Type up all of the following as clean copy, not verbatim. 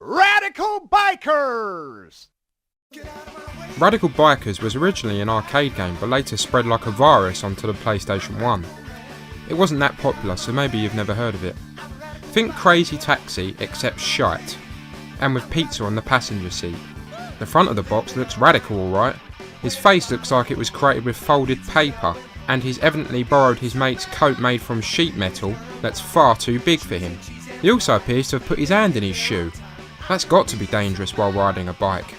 Radikal Bikers! Radikal Bikers was originally an arcade game but later spread like a virus onto the PlayStation 1. It wasn't that popular, so maybe you've never heard of it. Think Crazy Taxi except shite, and with pizza on the passenger seat. The front of the box looks radical alright. His face looks like it was created with folded paper, and he's evidently borrowed his mate's coat made from sheet metal that's far too big for him. He also appears to have put his hand in his shoe. That's got to be dangerous while riding a bike.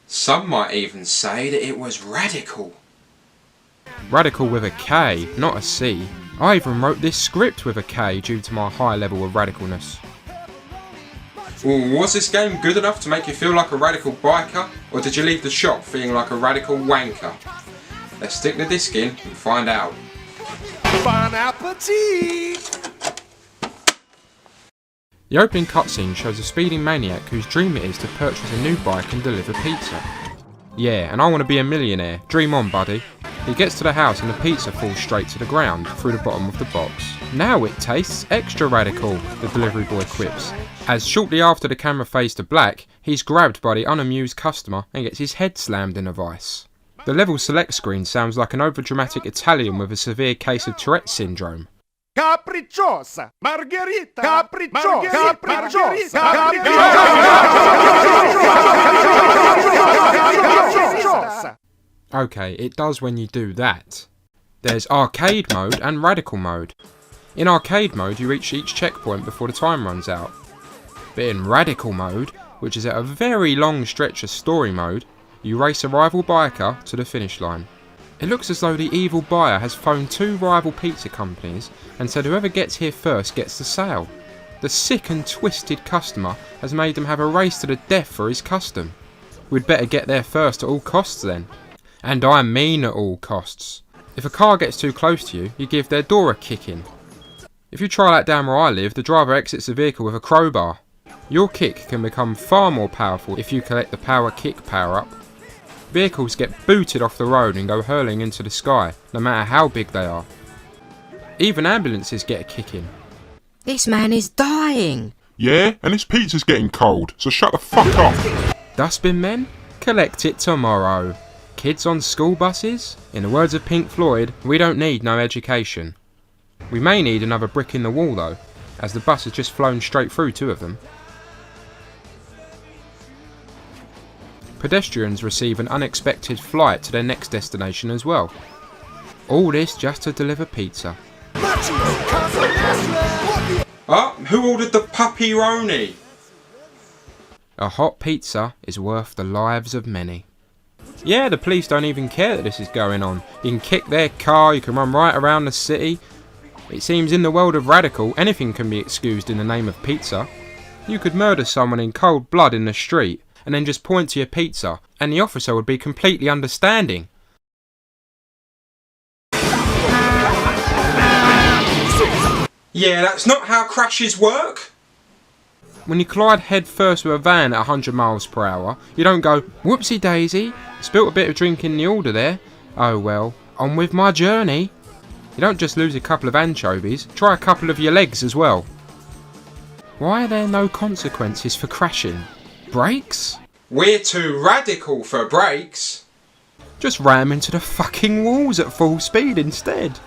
Some might even say that it was radical. Radical with a K, not a C. I even wrote this script with a K due to my high level of radicalness. Was this game good enough to make you feel like a radical biker, or did you leave the shop feeling like a radical wanker? Let's stick the disc in and find out. Bon appetit! The opening cutscene shows a speeding maniac whose dream it is to purchase a new bike and deliver pizza. Yeah, and I want to be a millionaire. Dream on, buddy. He gets to the house and the pizza falls straight to the ground through the bottom of the box. Now it tastes extra radical, the delivery boy quips, as shortly after the camera fades to black, he's grabbed by the unamused customer and gets his head slammed in a vice. The level select screen sounds like an overdramatic Italian with a severe case of Tourette's syndrome. Capricciosa! Margherita! Capricciosa! Capricciosa! Okay, it does when you do that. There's arcade mode and radical mode. In arcade mode, you reach each checkpoint before the time runs out. But in radical mode, which is at a very long stretch of story mode, you race a rival biker to the finish line. It looks as though the evil buyer has phoned two rival pizza companies and said whoever gets here first gets the sale. The sick and twisted customer has made them have a race to the death for his custom. We'd better get there first at all costs then. And I mean at all costs. If a car gets too close to you, you give their door a kick in. If you try that down where I live, the driver exits the vehicle with a crowbar. Your kick can become far more powerful if you collect the power kick power up. Vehicles get booted off the road and go hurling into the sky, no matter how big they are. Even ambulances get a kick in. This man is dying. Yeah, and his pizza's getting cold, so shut the fuck up. Dustbin men? Collect it tomorrow. Kids on school buses? In the words of Pink Floyd, we don't need no education. We may need another brick in the wall though, as the bus has just flown straight through two of them. Pedestrians receive an unexpected flight to their next destination as well. All this just to deliver pizza. Who ordered the pupperoni? A hot pizza is worth the lives of many. Yeah, the police don't even care that this is going on. You can kick their car, you can run right around the city. It seems in the world of radical, anything can be excused in the name of pizza. You could murder someone in cold blood in the street, and then just point to your pizza, and the officer would be completely understanding. Yeah, that's not how crashes work. When you collide head first with a van at 100 miles per hour, you don't go, whoopsie daisy, spilt a bit of drink in the order there. Oh well, on with my journey. You don't just lose a couple of anchovies, try a couple of your legs as well. Why are there no consequences for crashing? Brakes? We're too radical for brakes. Just ram into the fucking walls at full speed instead.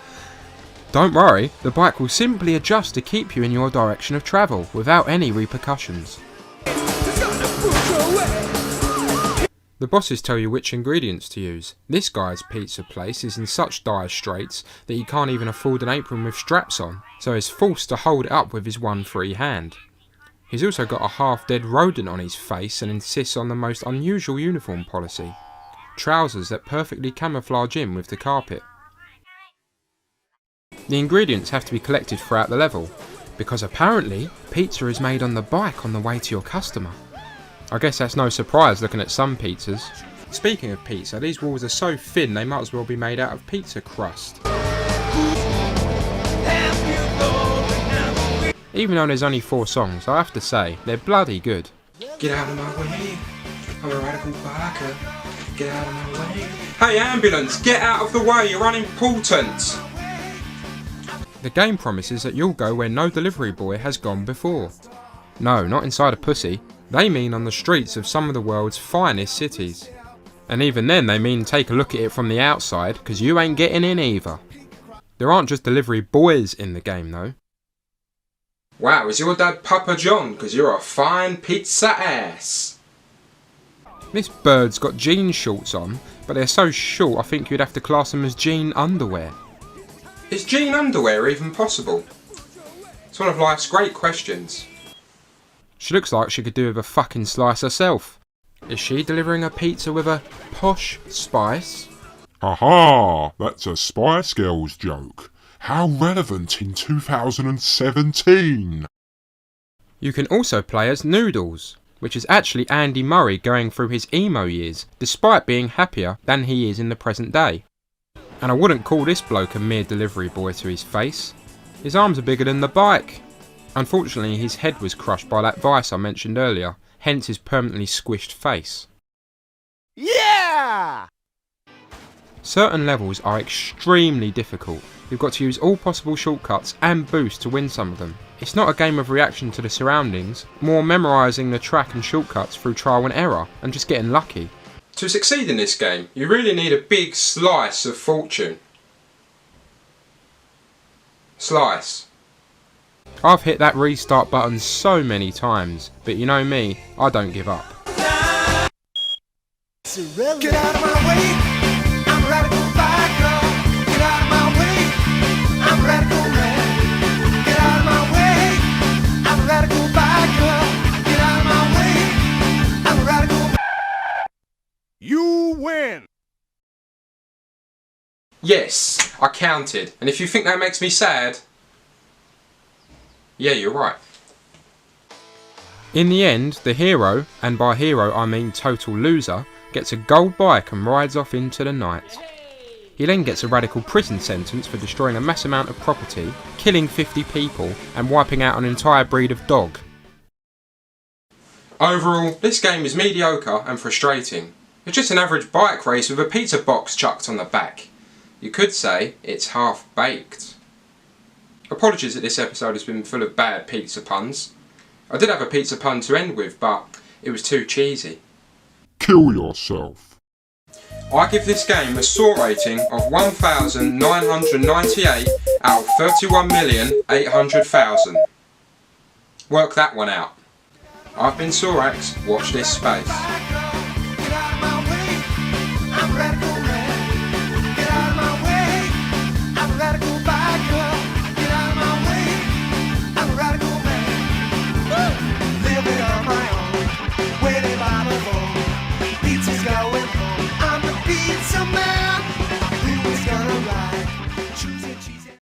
Don't worry, the bike will simply adjust to keep you in your direction of travel without any repercussions. The bosses tell you which ingredients to use. This guy's pizza place is in such dire straits that he can't even afford an apron with straps on, so he's forced to hold it up with his one free hand. He's also got a half-dead rodent on his face and insists on the most unusual uniform policy. Trousers that perfectly camouflage in with the carpet. The ingredients have to be collected throughout the level, because apparently pizza is made on the bike on the way to your customer. I guess that's no surprise looking at some pizzas. Speaking of pizza, these walls are so thin they might as well be made out of pizza crust. Even though there's only 4 songs, I have to say, they're bloody good. Get out of my way, I'm a radical biker. Get out of my way. Hey ambulance, get out of the way, you're unimportant! The game promises that you'll go where no delivery boy has gone before. No, not inside a pussy. They mean on the streets of some of the world's finest cities. And even then they mean take a look at it from the outside, because you ain't getting in either. There aren't just delivery boys in the game though. Wow, is your dad Papa John? Because you're a fine pizza ass. This bird's got jean shorts on, but they're so short I think you'd have to class them as jean underwear. Is jean underwear even possible? It's one of life's great questions. She looks like she could do with a fucking slice herself. Is she delivering a pizza with a posh spice? Haha, that's a Spice Girls joke. How relevant in 2017! You can also play as Noodles, which is actually Andy Murray going through his emo years, despite being happier than he is in the present day. And I wouldn't call this bloke a mere delivery boy to his face. His arms are bigger than the bike. Unfortunately, his head was crushed by that vice I mentioned earlier, hence his permanently squished face. Yeah! Certain levels are extremely difficult. You've got to use all possible shortcuts and boost to win some of them. It's not a game of reaction to the surroundings, more memorising the track and shortcuts through trial and error, and just getting lucky. To succeed in this game, you really need a big slice of fortune. Slice. I've hit that restart button so many times, but you know me, I don't give up. Get out of my way, I'm a radical biker. Get out of my way, I'm a radical man. Get out of my way, I'm a radical biker. Get out of my way, I'm a radical. You win! Yes, I counted, and if you think that makes me sad, yeah, you're right. In the end, the hero, and by hero I mean total loser, gets a gold bike and rides off into the night. He then gets a radical prison sentence for destroying a mass amount of property, killing 50 people, and wiping out an entire breed of dog. Overall, this game is mediocre and frustrating. It's just an average bike race with a pizza box chucked on the back. You could say it's half-baked. Apologies that this episode has been full of bad pizza puns. I did have a pizza pun to end with, but it was too cheesy. Kill yourself. I give this game a SOAR rating of 1,998 out of 31,800,000. Work that one out. I've been Sorax, watch this space.